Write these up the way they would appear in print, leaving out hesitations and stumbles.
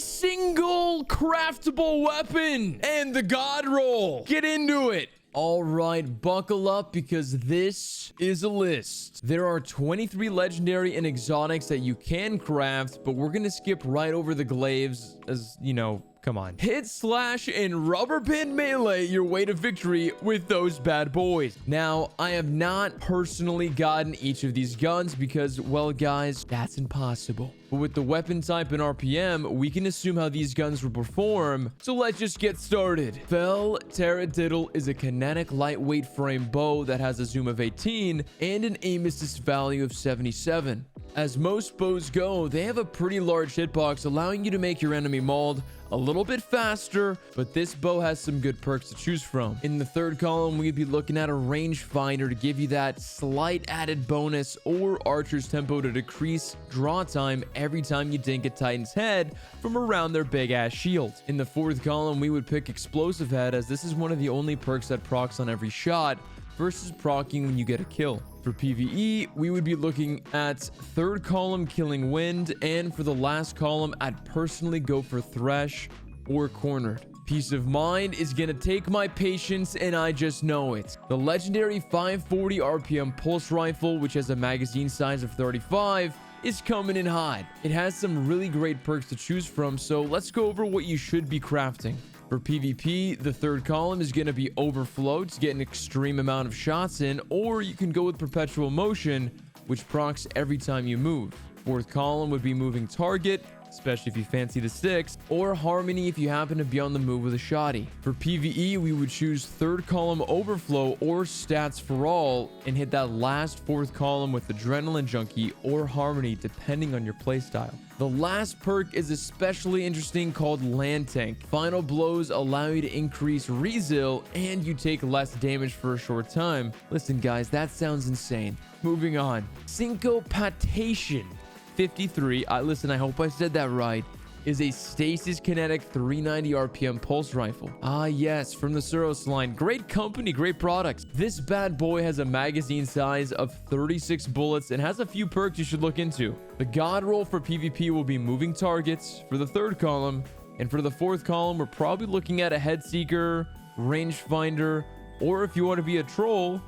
single craftable weapon and the god roll. Get into it. All right, buckle up because this is a list. There are 23 legendary and exotics that you can craft, but we're going to skip right over the glaives as, you know, come on. Hit, slash, and rubber band melee your way to victory with those bad boys. Now, I have not personally gotten each of these guns because, well, guys, that's impossible. But with the weapon type and RPM, we can assume how these guns will perform. So let's just get started. Fel Taradiddle is a kinetic lightweight frame bow that has a zoom of 18 and an aim assist value of 77. As most bows go, they have a pretty large hitbox, allowing you to make your enemy mauled a little bit faster, but this bow has some good perks to choose from. In the third column, we'd be looking at a rangefinder to give you that slight added bonus, or archer's tempo to decrease draw time every time you dink a titan's head from around their big ass shield. In the fourth column, we would pick explosive head, as this is one of the only perks that procs on every shot versus proccing when you get a kill. For PvE, we would be looking at third column killing wind, and for the last column, I'd personally go for thresh or cornered. Peace of mind is gonna take my patience, and I just know it. The legendary 540 RPM pulse rifle, which has a magazine size of 35, is coming in hot. It has some really great perks to choose from, so let's go over what you should be crafting. For PvP, the third column is going to be overflow to get an extreme amount of shots in, or you can go with perpetual motion, which procs every time you move. Fourth column would be moving target, especially if you fancy the sticks, or harmony if you happen to be on the move with a shoddy. For PvE, we would choose third column overflow or stats for all, and hit that last fourth column with adrenaline junkie or harmony depending on your playstyle. The last perk is especially interesting, called land tank. Final blows allow you to increase resil, and you take less damage for a short time. Listen guys, that sounds insane. Moving on. Syncopation 53, listen, I hope I said that right, is a stasis kinetic 390 RPM pulse rifle. Ah yes, from the Suros line. Great company, great products. This bad boy has a magazine size of 36 bullets and has a few perks you should look into. The god roll for PvP will be moving targets for the third column, and for the fourth column, we're probably looking at a head seeker, rangefinder, or if you want to be a troll,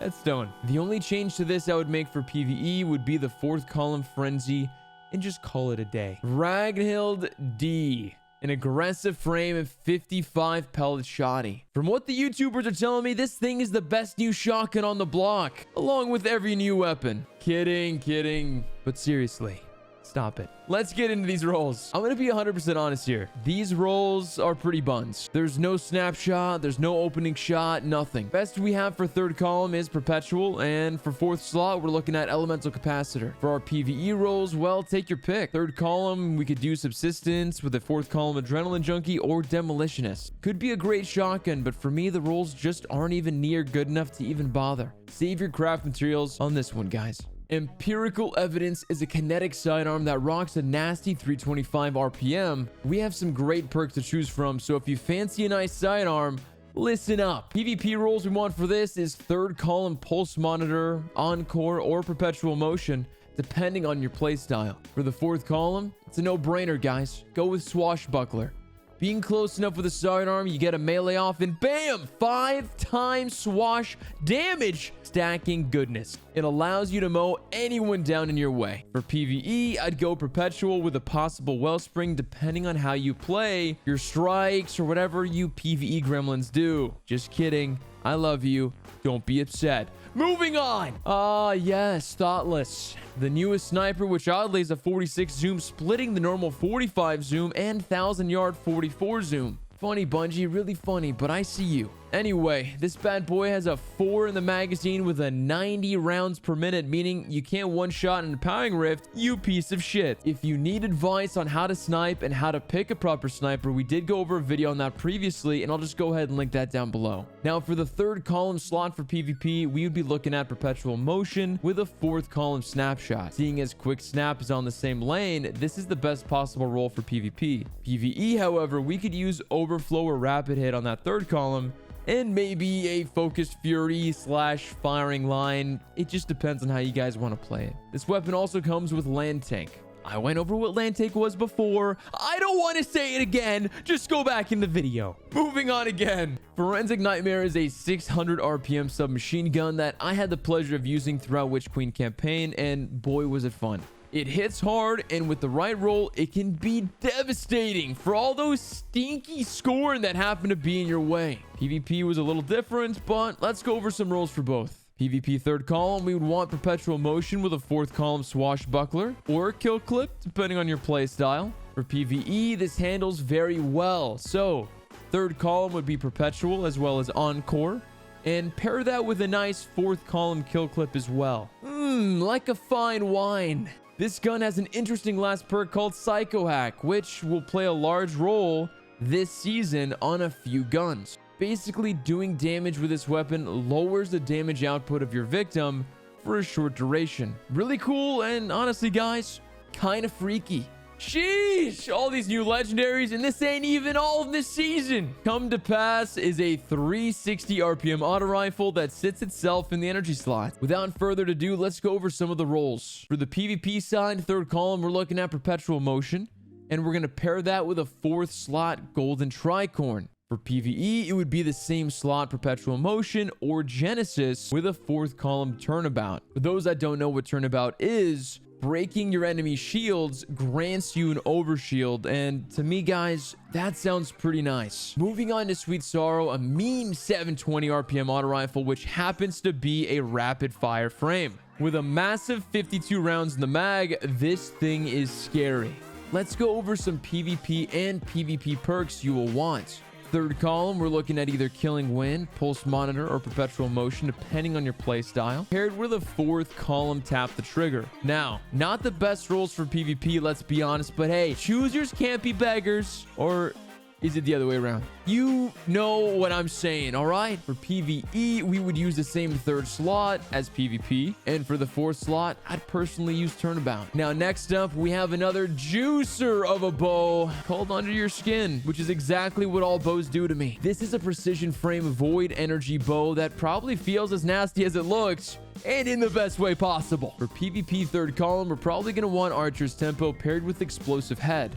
headstone. The only change to this I would make for PvE would be the fourth column frenzy, and just call it a day. RAGNHILD-D, an aggressive frame and 55 pellet shoddy. From what the YouTubers are telling me, this thing is the best new shotgun on the block, along with every new weapon. Kidding, but seriously, stop it. Let's get into these rolls. I'm gonna be 100% honest here. These rolls are pretty buns. There's no snapshot, there's no opening shot, nothing. Best we have for third column is perpetual, and for fourth slot, we're looking at elemental capacitor. For our PvE rolls, well, take your pick. Third column, we could do subsistence with a fourth column adrenaline junkie or demolitionist. Could be a great shotgun, but for me, the rolls just aren't even near good enough to even bother. Save your craft materials on this one, guys. Empirical Evidence is a kinetic sidearm that rocks a nasty 325 RPM. We have some great perks to choose from, so if you fancy a nice sidearm, listen up. PvP rolls we want for this is third column pulse monitor, encore, or perpetual motion, depending on your playstyle. For the fourth column, it's a no-brainer, guys. Go with swashbuckler. Being close enough with a sidearm, you get a melee off, and bam! 5 times swash damage. Stacking goodness. It allows you to mow anyone down in your way. For PvE, I'd go perpetual with a possible wellspring depending on how you play your strikes or whatever you PvE gremlins do. Just kidding. I love you. Don't be upset. Moving on. Ah, yes, Thoughtless. The newest sniper, which oddly is a 46 zoom, splitting the normal 45 zoom and 1,000-yard 44 zoom. Funny, Bungie, really funny, but I see you. Anyway, this bad boy has a 4 in the magazine with a 90 rounds per minute, meaning you can't one-shot an empowering rift, you piece of shit. If you need advice on how to snipe and how to pick a proper sniper, we did go over a video on that previously, and I'll just go ahead and link that down below. Now, for the third column slot for PvP, we would be looking at perpetual motion with a fourth column snapshot. Seeing as quick snap is on the same lane, this is the best possible role for PvP. PvE, however, we could use overflow or rapid hit on that third column, and maybe a focused fury / firing line. It just depends on how you guys want to play it. This weapon also comes with land tank. I went over what land take was before. I don't want to say it again. Just go back in the video. Moving on again. Forensic Nightmare is a 600 RPM submachine gun that I had the pleasure of using throughout Witch Queen campaign, and boy was it fun. It hits hard, and with the right roll, it can be devastating for all those stinky scoring that happen to be in your way. PvP was a little different, but let's go over some rolls for both. PvP third column, we would want Perpetual Motion with a fourth column Swashbuckler or Kill Clip, depending on your playstyle. For PvE, this handles very well. So, third column would be Perpetual as well as Encore. And pair that with a nice fourth column Kill Clip as well. Like a fine wine. This gun has an interesting last perk called Psycho Hack, which will play a large role this season on a few guns. Basically, doing damage with this weapon lowers the damage output of your victim for a short duration. Really cool, and honestly, guys, kind of freaky. Sheesh! All these new legendaries, and this ain't even all of this season. Come to Pass is a 360 RPM auto rifle that sits itself in the energy slot. Without further ado, let's go over some of the rolls. For the PvP side, third column, we're looking at Perpetual Motion, and we're going to pair that with a fourth slot Golden Tricorn. For PvE, it would be the same slot Perpetual Motion or Genesis with a fourth column Turnabout. For those that don't know what Turnabout is, breaking your enemy's shields grants you an overshield, and to me, guys, that sounds pretty nice. Moving on to Sweet Sorrow, a mean 720 RPM auto rifle, which happens to be a rapid fire frame. With a massive 52 rounds in the mag, this thing is scary. Let's go over some PvP and PvP perks you will want. Third column, we're looking at either Killing Wind, Pulse Monitor, or Perpetual Motion, depending on your playstyle. Paired with a fourth column Tap the Trigger. Now, not the best rolls for PvP, let's be honest, but hey, choosers can't be beggars. Or is it the other way around? You know what I'm saying, all right? For PvE, we would use the same third slot as PvP. And for the fourth slot, I'd personally use Turnabout. Now, next up, we have another juicer of a bow called Under Your Skin, which is exactly what all bows do to me. This is a precision frame void energy bow that probably feels as nasty as it looks, and in the best way possible. For PvP third column, we're probably going to want Archer's Tempo paired with Explosive Head.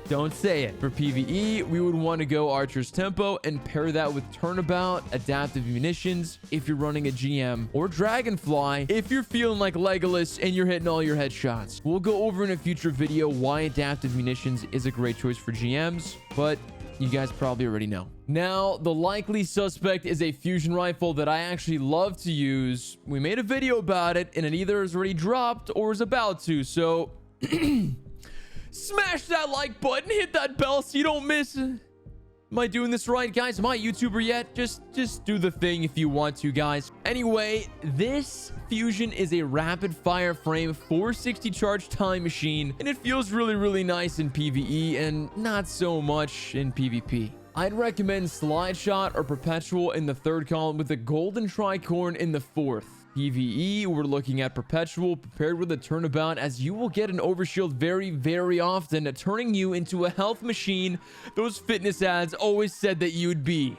Don't say it. For PvE, we would want to go Archer's Tempo and pair that with Turnabout, Adaptive Munitions if you're running a GM, or Dragonfly if you're feeling like Legolas and you're hitting all your headshots. We'll go over in a future video why Adaptive Munitions is a great choice for GMs, but you guys probably already know. Now, the likely suspect is a fusion rifle that I actually love to use. We made a video about it, and it either has already dropped or is about to, so smash that like button, hit that bell so you don't miss it. Am I doing this right, guys? Am I a YouTuber yet? Just do the thing if you want to, guys. Anyway, this fusion is a rapid fire frame 460 charge time machine, and it feels really, really nice in PvE and not so much in PvP. I'd recommend Slide Shot or Perpetual in the third column with a Golden Tricorn in the fourth. PvE, we're looking at Perpetual paired with a Turnabout, as you will get an overshield very, very often, turning you into a health machine those fitness ads always said that you'd be.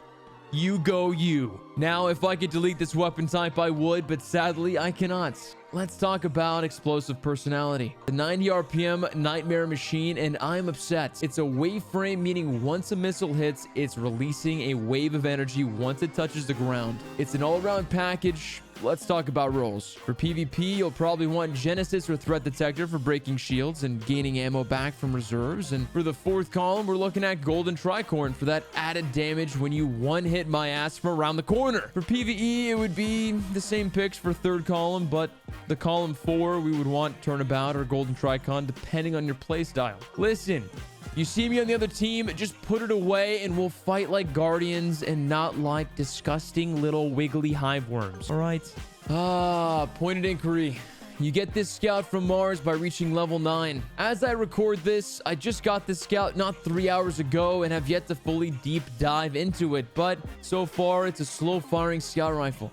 You go you. Now, if I could delete this weapon type, I would, but sadly, I cannot. Let's talk about Explosive Personality. The 90 RPM Nightmare Machine, and I'm upset. It's a wave frame, meaning once a missile hits, it's releasing a wave of energy once it touches the ground. It's an all-around package. Let's talk about rolls. For PvP, you'll probably want Genesis or Threat Detector for breaking shields and gaining ammo back from reserves. And for the fourth column, we're looking at Golden Tricorn for that added damage when you one-hit my ass from around the corner. For PvE, it would be the same picks for third column, but the column 4, we would want Turnabout or Golden Tricon, depending on your playstyle. Listen, you see me on the other team, just put it away and we'll fight like guardians and not like disgusting little wiggly hive worms. All right? Pointed inquiry. You get this scout from Mars by reaching level 9. As I record this, I just got this scout not 3 hours ago and have yet to fully deep dive into it, but so far it's a slow firing scout rifle.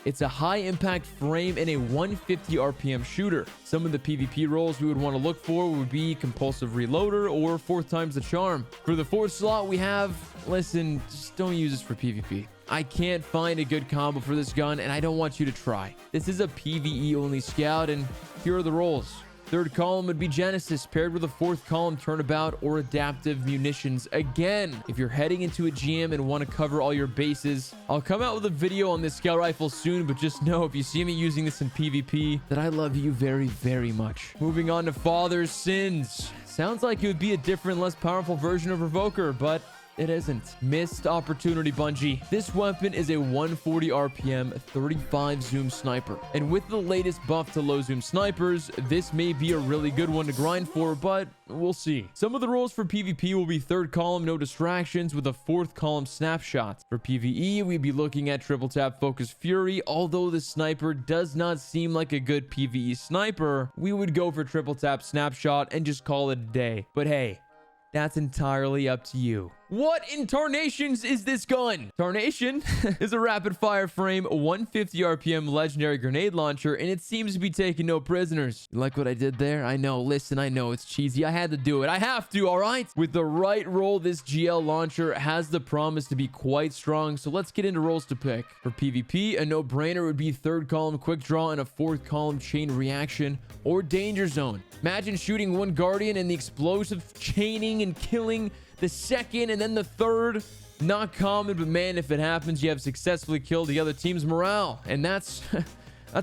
It's a high impact frame and a 150 RPM shooter. Some of the PvP roles we would want to look for would be Compulsive Reloader or 4th times the charm. For the 4th slot we have, listen, just don't use this for PvP. I can't find a good combo for this gun and I don't want you to try. This is a PvE only scout and here are the roles. Third column would be Genesis, paired with a fourth column turnabout or adaptive munitions. Again, if you're heading into a GM and want to cover all your bases, I'll come out with a video on this scout rifle soon, but just know if you see me using this in PvP, that I love you very, very much. Moving on to Father's Sins. Sounds like it would be a different, less powerful version of Revoker, but it isn't. Missed opportunity, Bungie. This weapon is a 140 RPM, 35 zoom sniper. And with the latest buff to low zoom snipers, this may be a really good one to grind for, but we'll see. Some of the roles for PvP will be third column, no distractions, with a fourth column snapshot. For PvE, we'd be looking at triple tap focus fury. Although the sniper does not seem like a good PvE sniper, we would go for triple tap snapshot and just call it a day. But hey, that's entirely up to you. What in tarnations is this gun? Tarnation is a rapid fire frame, 150 RPM legendary grenade launcher, and it seems to be taking no prisoners. You like what I did there? I know. Listen, I know it's cheesy. I had to do it. I have to, all right? With the right roll, this GL launcher has the promise to be quite strong, so let's get into roles to pick. For PvP, a no-brainer would be third column quick draw and a fourth column chain reaction or danger zone. Imagine shooting one guardian and the explosive chaining and killing the second and then the third. Not common, but man, if it happens, you have successfully killed the other team's morale, and that's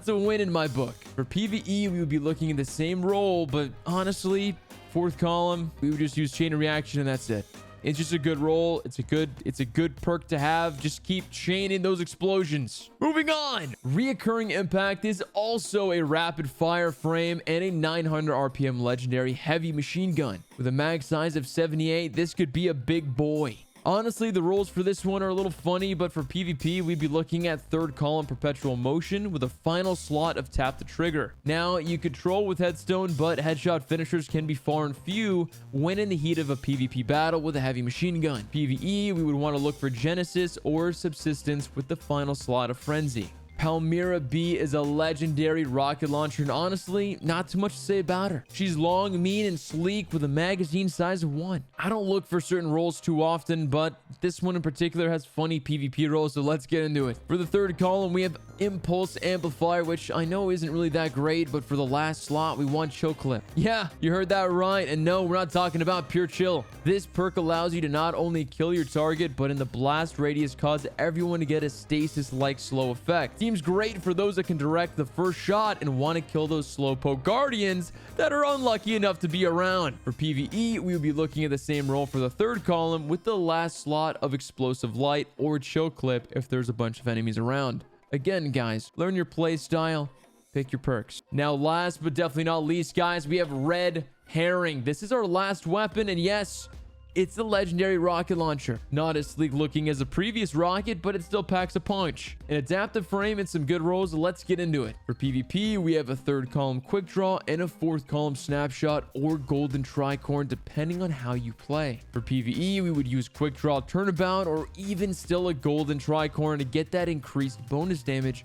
a win in my book. For PvE, we would be looking at the same role, but honestly, fourth column, we would just use chain of reaction and that's it. It's just a good roll. It's a good perk to have. Just keep chaining those explosions. Moving on. Reoccurring impact is also a rapid fire frame and a 900 RPM legendary heavy machine gun. With a mag size of 78, this could be a big boy. Honestly, the rolls for this one are a little funny, but for PvP, we'd be looking at third column perpetual motion with a final slot of tap the trigger. Now, you could troll with headstone, but headshot finishers can be far and few when in the heat of a PvP battle with a heavy machine gun. PvE, we would want to look for Genesis or Subsistence with the final slot of Frenzy. Palmyra B is a legendary rocket launcher, and honestly, not too much to say about her. She's long, mean, and sleek with a magazine size of 1. I don't look for certain roles too often, but this one in particular has funny PvP roles, so let's get into it. For the third column, we have Impulse Amplifier, which I know isn't really that great, but for the last slot, we want Chill Clip. Yeah, you heard that right, and no, we're not talking about pure chill. This perk allows you to not only kill your target, but in the blast radius cause everyone to get a stasis-like slow effect. Seems great for those that can direct the first shot and want to kill those slowpoke guardians that are unlucky enough to be around. For PvE, we would be looking at the same role for the third column with the last slot of Explosive Light or Chill Clip if there's a bunch of enemies around. Again, guys, learn your play style, pick your perks. Now, last but definitely not least, guys, we have Red Herring. This is our last weapon, and yes, it's the legendary rocket launcher. Not as sleek looking as the previous rocket, but it still packs a punch. An adaptive frame and some good rolls. Let's get into it. For PvP, we have a third column quick draw and a fourth column snapshot or golden tricorn, depending on how you play. For PvE, we would use quick draw turnabout or even still a golden tricorn to get that increased bonus damage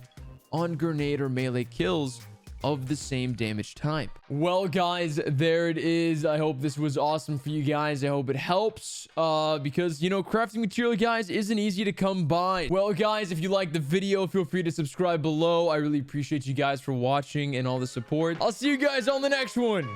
on grenade or melee kills of the same damage type. Well, guys, there it is. I hope this was awesome for you guys. I hope it helps because, you know, crafting material, guys, isn't easy to come by. Well, guys, if you liked the video, feel free to subscribe below. I really appreciate you guys for watching and all the support. I'll see you guys on the next one.